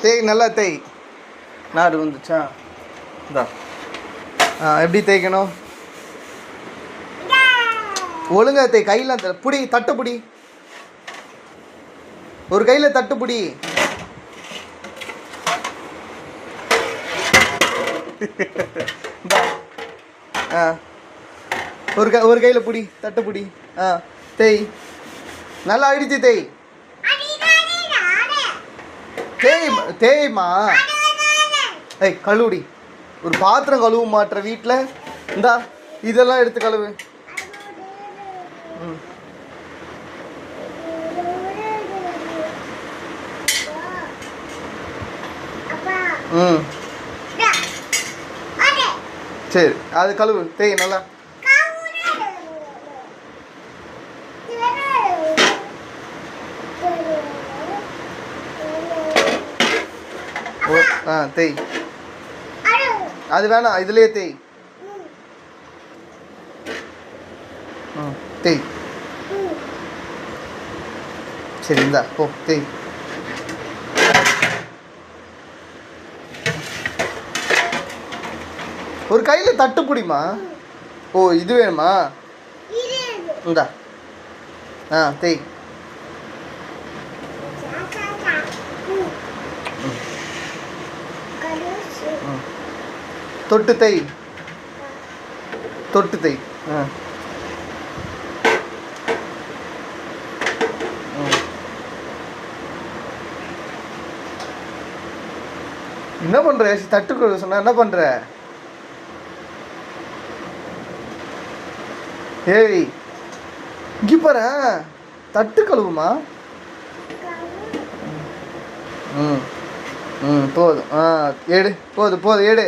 தேய் நல்லா தேய். நாடு வந்துச்சா? இந்தா. எப்படி தேய்க்கணும்? ஒழுங்கா தேய். கையில் புடி, தட்டு புடி. ஒரு கையில் தட்டு புடி. ஒரு கையில் புடி, தட்டு புடி. தேய். நல்லா அடிச்சு தேய். தேய்மா. ஏய் கழுவுடி. ஒரு பாத்திரம் கழுவு மாட்டுற வீட்டில் இந்தா இதெல்லாம் எடுத்து கழுவு. ம் சரி, அது கழுவு. தேய் நல்லா. தேய். அது வேணாம், இதுலேயே தேய். தேய். சரி இந்தா போ தேய். ஒரு கையில் தட்டு பிடிமா. ஓ இது வேணுமா? இந்தா. தேய். தொட்டு தேய். தொட்டு தேய். என்ன பண்ற? தட்டு சொன்னா என்ன பண்ற? ஏய் இங்கே பாரு, தட்டு கழுவுமா. போதும். எடு. போதும் எடு.